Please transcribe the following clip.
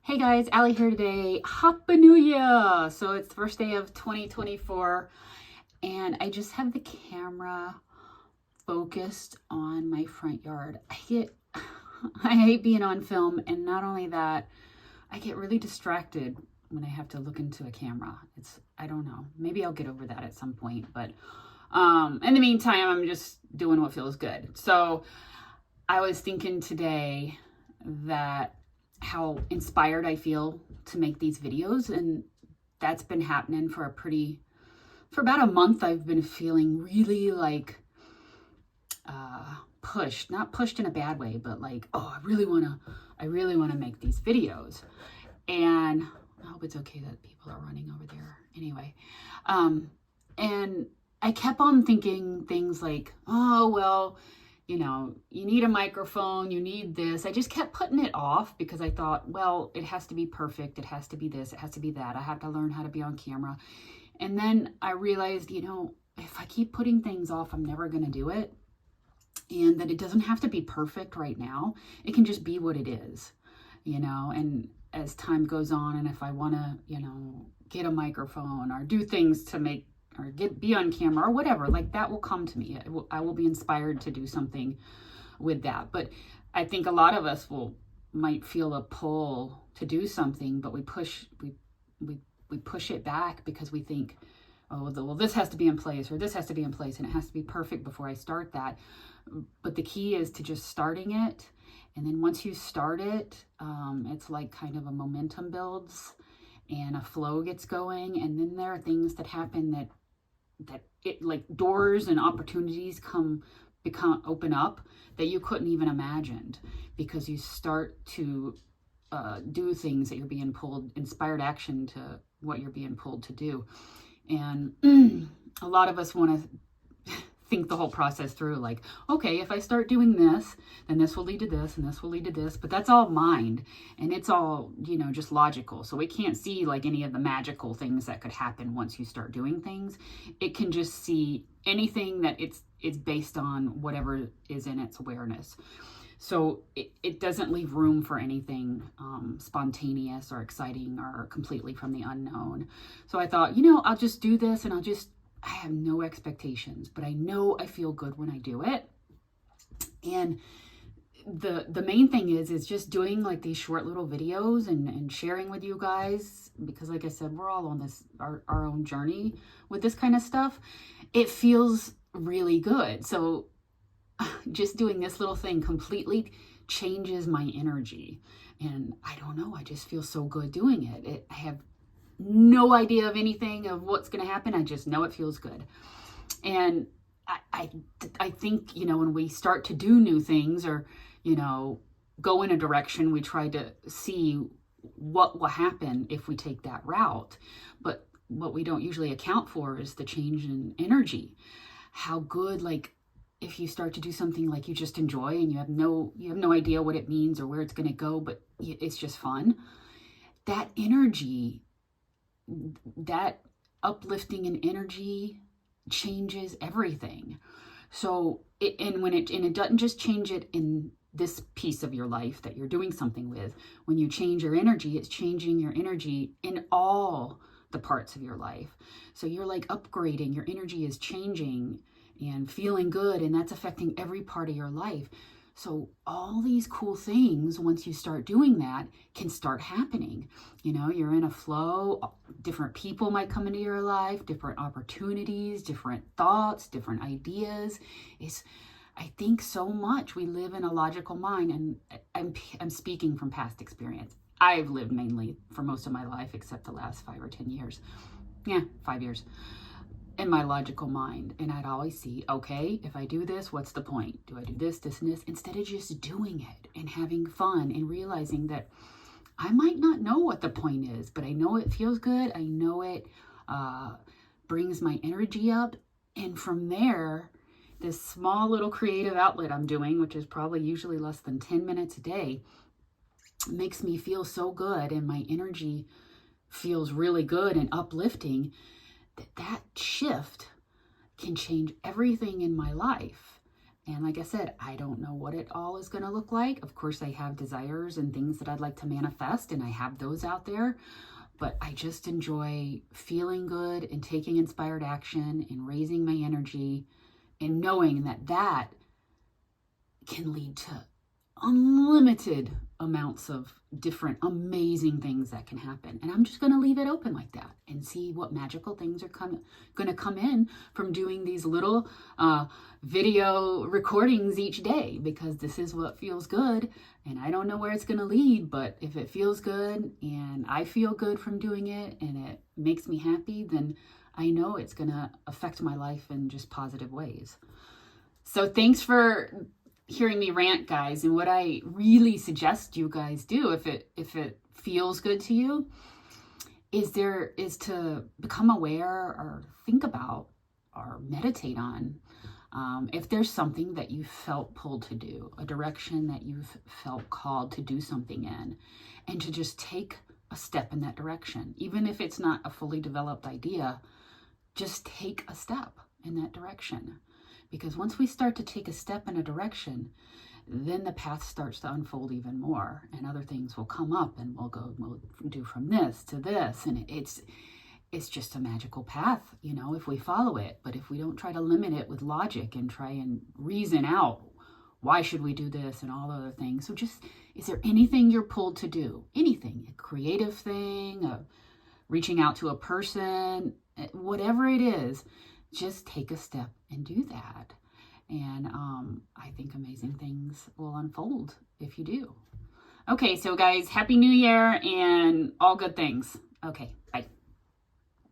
Hey guys, Allie here today. Happy New Year! So it's the first day of 2024 and I just have the camera focused on my front yard. I hate being on film, and not only that, I get really distracted when I have to look into a camera. I don't know, maybe I'll get over that at some point, but in the meantime, I'm just doing what feels good. So I was thinking today that how inspired I feel to make these videos, and that's been happening for about a month. I've been feeling really like pushed, not pushed in a bad way, but like, oh, I really want to make these videos. And I hope it's okay that people are running over there anyway. And I kept on thinking things like, oh, well, you need a microphone, you need this. I just kept putting it off because I thought, well, it has to be perfect. It has to be this, it has to be that. I have to learn how to be on camera. And then I realized, if I keep putting things off, I'm never going to do it. And that it doesn't have to be perfect right now. It can just be what it is, and as time goes on, and if I want to, get a microphone or do things to make or be on camera or whatever, like that will come to me. I will be inspired to do something with that. But I think a lot of us might feel a pull to do something, but we push it back because we think, oh, well, this has to be in place, or this has to be in place, and it has to be perfect before I start that. But the key is to just starting it. And then once you start it, it's like kind of a momentum builds and a flow gets going. And then there are things that happen that it, like, doors and opportunities open up that you couldn't even imagined, because you start to do things that you're being pulled, inspired action to what you're being pulled to do. And a lot of us want to think the whole process through, like, okay, if I start doing this, then this will lead to this, and this will lead to this. But that's all mind, and it's all, just logical. So we can't see like any of the magical things that could happen once you start doing things. It can just see anything that it's based on whatever is in its awareness. So it doesn't leave room for anything spontaneous or exciting or completely from the unknown. So I thought, I'll just do this, and I have no expectations, but I know I feel good when I do it. And the main thing is just doing like these short little videos and sharing with you guys, because like I said, we're all on our own journey with this kind of stuff. It feels really good. So just doing this little thing completely changes my energy. And I don't know, I just feel so good doing it. I have no idea of anything of what's going to happen. I just know it feels good. And I think, when we start to do new things, or, go in a direction, we try to see what will happen if we take that route. But what we don't usually account for is the change in energy. How good, like, if you start to do something like you just enjoy, and you have no idea what it means or where it's going to go, but it's just fun. That energy, that uplifting in energy changes everything. So it doesn't just change it in this piece of your life that you're doing something with. When you change your energy, it's changing your energy in all the parts of your life. So you're like upgrading, your energy is changing and feeling good, and that's affecting every part of your life. So all these cool things, once you start doing that, can start happening. You're in a flow. Different people might come into your life, different opportunities, different thoughts, different ideas. I think so much we live in a logical mind, and I'm speaking from past experience. I've lived mainly for most of my life, except the last 5 or 10 years. Yeah, 5 years. In my logical mind. And I'd always see, okay, if I do this, what's the point? Do I do this, this, and this? Instead of just doing it and having fun and realizing that I might not know what the point is, but I know it feels good. I know it brings my energy up. And from there, this small little creative outlet I'm doing, which is probably usually less than 10 minutes a day, makes me feel so good, and my energy feels really good and uplifting. That shift can change everything in my life. And like I said, I don't know what it all is going to look like. Of course, I have desires and things that I'd like to manifest, and I have those out there. But I just enjoy feeling good and taking inspired action and raising my energy and knowing that that can lead to unlimited amounts of different amazing things that can happen. And I'm just going to leave it open like that and see what magical things are going to come in from doing these little video recordings each day, because this is what feels good. And I don't know where it's going to lead, but if it feels good and I feel good from doing it and it makes me happy, then I know it's going to affect my life in just positive ways. So thanks for hearing me rant, guys. And what I really suggest you guys do, if it feels good to you, is to become aware or think about or meditate on if there's something that you felt pulled to do, a direction that you've felt called to do something in, and to just take a step in that direction. Even if it's not a fully developed idea, just take a step in that direction. Because once we start to take a step in a direction, then the path starts to unfold even more, and other things will come up, and we'll do from this to this, and it's just a magical path, if we follow it. But if we don't try to limit it with logic and try and reason out why should we do this and all other things. So just, is there anything you're pulled to do? Anything, a creative thing, reaching out to a person, whatever it is, just take a step and do that. And I think amazing things will unfold if you do. Okay, so guys, Happy New Year and all good things. Okay, bye.